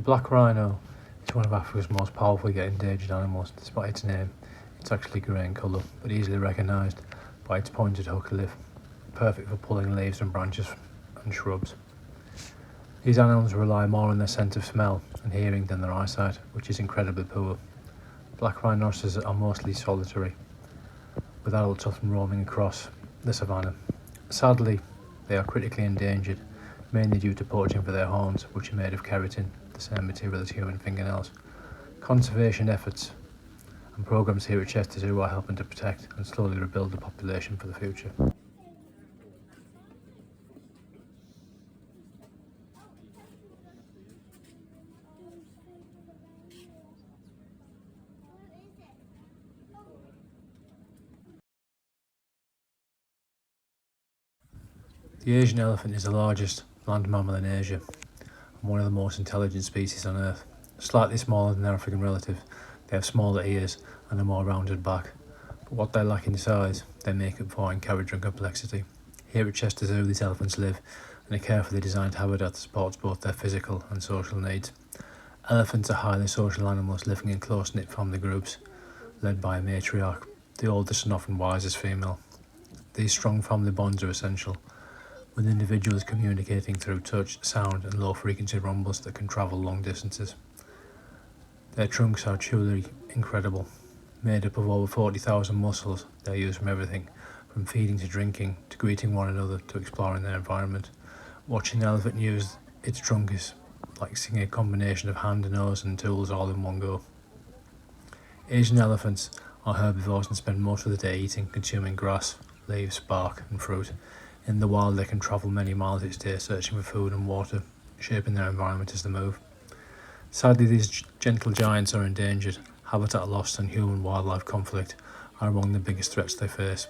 black rhino is one of Africa's most powerful yet endangered animals. Despite its name, it's actually grey in colour, but easily recognised by its pointed hook lip, perfect for pulling leaves and branches and shrubs. These animals rely more on their sense of smell and hearing than their eyesight, which is incredibly poor. Black rhinoceroses are mostly solitary, with adults often roaming across the savannah. Sadly, they are critically endangered, mainly due to poaching for their horns, which are made of keratin, the same material as human fingernails. Conservation efforts and programs here at Chester Zoo are helping to protect and slowly rebuild the population for the future. The Asian elephant is the largest land mammal in Asia and one of the most intelligent species on Earth. Slightly smaller than their African relatives, they have smaller ears and a more rounded back. But what they lack in size, they make up for in carriage and complexity. Here at Chester Zoo, these elephants live in a carefully designed habitat that supports both their physical and social needs. Elephants are highly social animals living in close-knit family groups, led by a matriarch, the oldest and often wisest female. These strong family bonds are essential, with individuals communicating through touch, sound and low-frequency rumbles that can travel long distances. Their trunks are truly incredible. Made up of over 40,000 muscles, they are used from everything, from feeding to drinking, to greeting one another, to exploring their environment. Watching an elephant use its trunk is like seeing a combination of hand, nose and tools all in one go. Asian elephants are herbivores and spend most of the day eating, consuming grass, leaves, bark and fruit. In the wild, they can travel many miles each day searching for food and water, shaping their environment as they move. Sadly, these gentle giants are endangered. Habitat loss and human-wildlife conflict are among the biggest threats they face,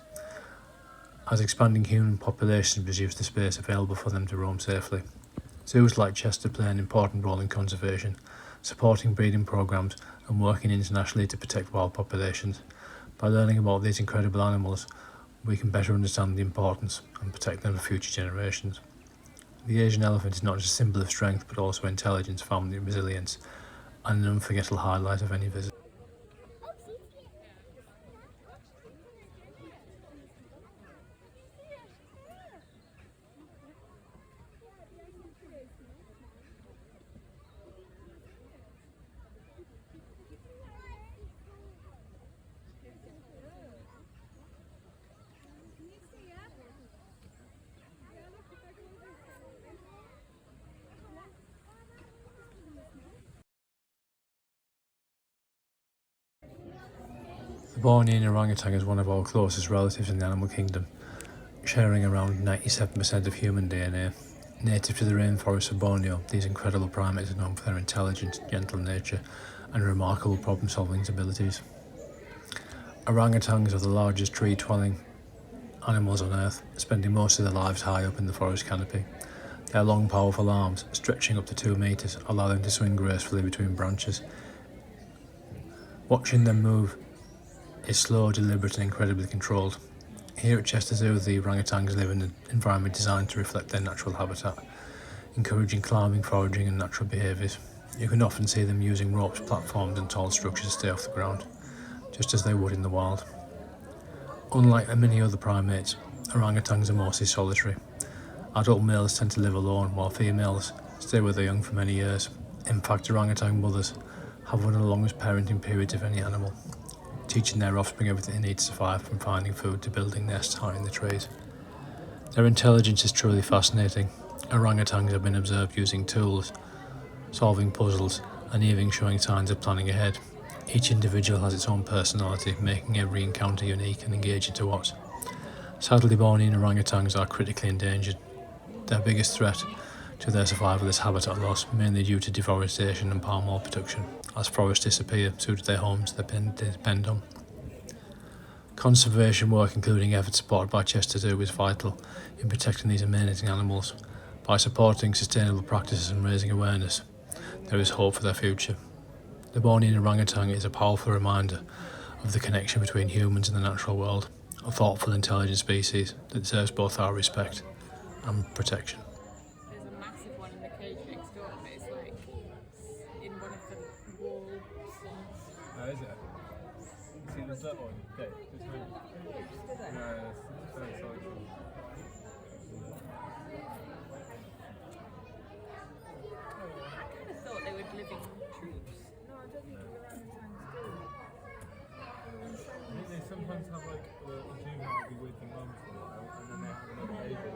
as expanding human populations reduce the space available for them to roam safely. Zoos like Chester play an important role in conservation, supporting breeding programs and working internationally to protect wild populations. By learning about these incredible animals, we can better understand the importance and protect them for future generations. The Asian elephant is not just a symbol of strength, but also intelligence, family, resilience, and an unforgettable highlight of any visit. The Bornean orangutan is one of our closest relatives in the animal kingdom, sharing around 97% of human DNA. Native to the rainforests of Borneo, these incredible primates are known for their intelligent, gentle nature and remarkable problem-solving abilities. Orangutans are the largest tree-dwelling animals on Earth, spending most of their lives high up in the forest canopy. Their long, powerful arms, stretching up to 2 meters, allow them to swing gracefully between branches. Watching them move is slow, deliberate and incredibly controlled. Here at Chester Zoo, the orangutans live in an environment designed to reflect their natural habitat, encouraging climbing, foraging and natural behaviours. You can often see them using ropes, platforms and tall structures to stay off the ground, just as they would in the wild. Unlike many other primates, orangutans are mostly solitary. Adult males tend to live alone, while females stay with their young for many years. In fact, orangutan mothers have one of the longest parenting periods of any animal, teaching their offspring everything they need to survive, from finding food to building nests high in the trees. Their intelligence is truly fascinating. Orangutans have been observed using tools, solving puzzles, and even showing signs of planning ahead. Each individual has its own personality, making every encounter unique and engaging to watch. Sadly, Bornean orangutans are critically endangered. Their biggest threat to their survival is habitat loss, mainly due to deforestation and palm oil production. As forests disappear, so do their homes they depend on. Conservation work, including efforts supported by Chester Zoo, is vital in protecting these amazing animals. By supporting sustainable practices and raising awareness, there is hope for their future. The Bornean orangutan is a powerful reminder of the connection between humans and the natural world, a thoughtful, intelligent species that deserves both our respect and protection. There's a massive one in the cage next door, but it's like Oh, is it? See, there's that one. Okay, just move. No, it's very exciting. I thought they would live in troops. No, I don't think orangutans do. I think they sometimes have like the juvenile will be with the mum for a while and then they have another baby.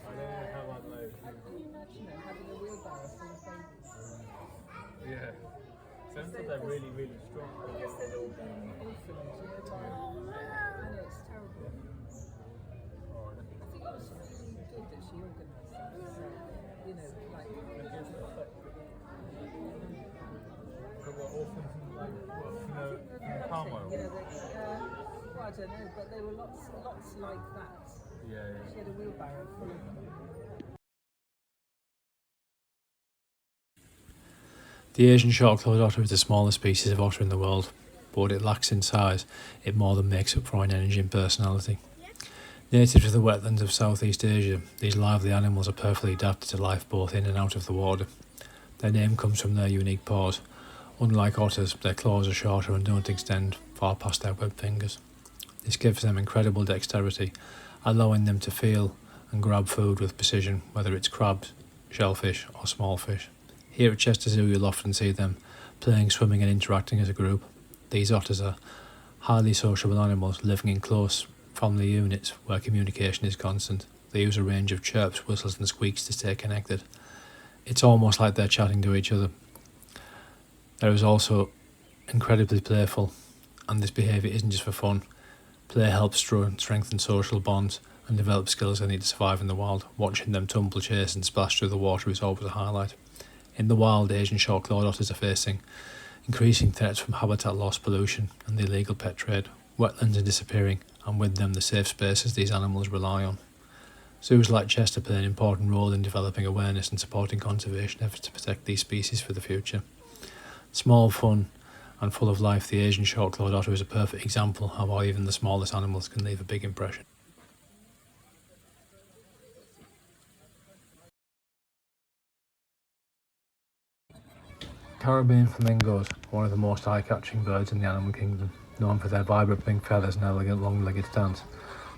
I don't know how like loads. Can you imagine them having a wheelbarrow full of babies? Yeah. Sounds like they're really, really strong. I guess they'd all be orphans, you know, like, I know, it's terrible. Oh, I think it was really good that she organised that, so, you know, like, but what orphans and like what, palm oil? you know, well, I don't know, but there were lots like that. Yeah, She had a wheelbarrow full of them. The Asian short-clawed otter is the smallest species of otter in the world, but what it lacks in size, it more than makes up for in energy and personality. Native to the wetlands of Southeast Asia, these lively animals are perfectly adapted to life both in and out of the water. Their name comes from their unique paws. Unlike otters, their claws are shorter and don't extend far past their webbed fingers. This gives them incredible dexterity, allowing them to feel and grab food with precision, whether it's crabs, shellfish or small fish. Here at Chester Zoo you'll often see them playing, swimming and interacting as a group. These otters are highly sociable animals living in close family units where communication is constant. They use a range of chirps, whistles and squeaks to stay connected. It's almost like they're chatting to each other. There is also incredibly playful, and this behaviour isn't just for fun. Play helps strengthen social bonds and develop skills they need to survive in the wild. Watching them tumble, chase and splash through the water is always a highlight. In the wild, Asian short-clawed otters are facing increasing threats from habitat loss, pollution and the illegal pet trade. Wetlands are disappearing, and with them the safe spaces these animals rely on. Zoos like Chester play an important role in developing awareness and supporting conservation efforts to protect these species for the future. Small, fun and full of life, the Asian short-clawed otter is a perfect example of how even the smallest animals can leave a big impression. Caribbean flamingos are one of the most eye-catching birds in the animal kingdom, known for their vibrant pink feathers and elegant long-legged stance.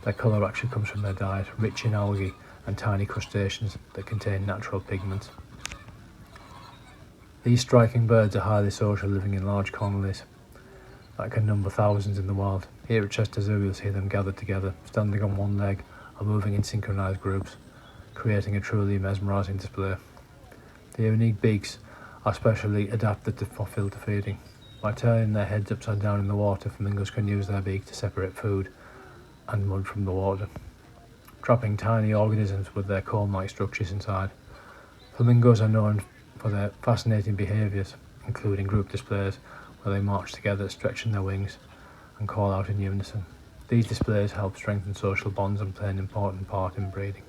Their colour actually comes from their diet, rich in algae and tiny crustaceans that contain natural pigments. These striking birds are highly social, living in large colonies that can number thousands in the wild. Here at Chester Zoo you'll see them gathered together, standing on one leg or moving in synchronised groups, creating a truly mesmerising display. Their unique beaks are specially adapted for filter feeding. By turning their heads upside down in the water, flamingos can use their beak to separate food and mud from the water, trapping tiny organisms with their comb-like structures inside. Flamingos are known for their fascinating behaviours, including group displays where they march together, stretching their wings and call out in unison. These displays help strengthen social bonds and play an important part in breeding.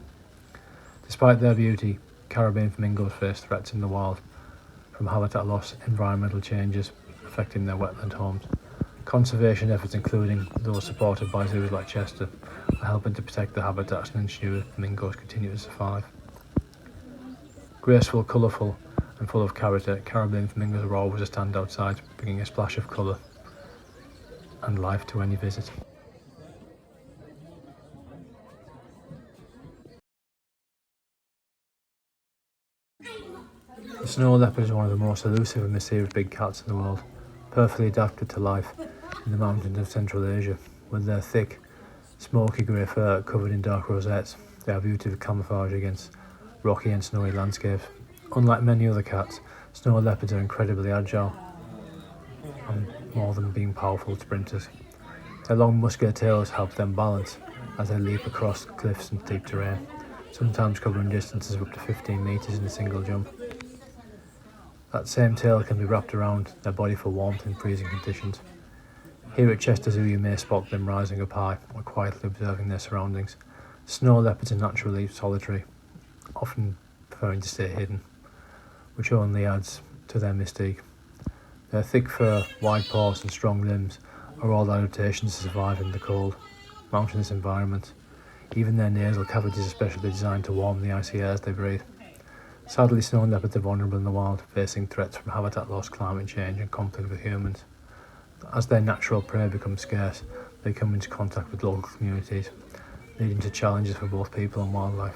Despite their beauty, Caribbean flamingos face threats in the wild from habitat loss, environmental changes affecting their wetland homes. Conservation efforts, including those supported by zoos like Chester, are helping to protect the habitats and ensure flamingos continue to survive. Graceful, colourful and full of character, Caribbean flamingos are always a standout sight, bringing a splash of colour and life to any visit. The snow leopard is one of the most elusive and mysterious big cats in the world, perfectly adapted to life in the mountains of Central Asia. With their thick, smoky grey fur covered in dark rosettes, they are beautiful camouflage against rocky and snowy landscapes. Unlike many other cats, snow leopards are incredibly agile and more than being powerful sprinters. Their long muscular tails help them balance as they leap across cliffs and steep terrain, sometimes covering distances of up to 15 metres in a single jump. That same tail can be wrapped around their body for warmth in freezing conditions. Here at Chester Zoo you may spot them rising up high or quietly observing their surroundings. Snow leopards are naturally solitary, often preferring to stay hidden, which only adds to their mystique. Their thick fur, wide paws and strong limbs are all adaptations to survive in the cold, mountainous environment. Even their nasal cavities are specially designed to warm the icy airs they breathe. Sadly, snow leopards are vulnerable in the wild, facing threats from habitat loss, climate change and conflict with humans. As their natural prey becomes scarce, they come into contact with local communities, leading to challenges for both people and wildlife.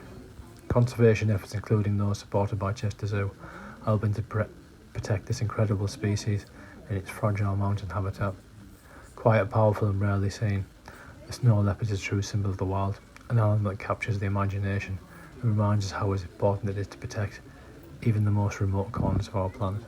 Conservation efforts, including those supported by Chester Zoo, are helping to protect this incredible species in its fragile mountain habitat. Quiet, powerful and rarely seen, the snow leopard is a true symbol of the wild, an animal that captures the imagination and reminds us how important it is to protect even the most remote corners of our planet.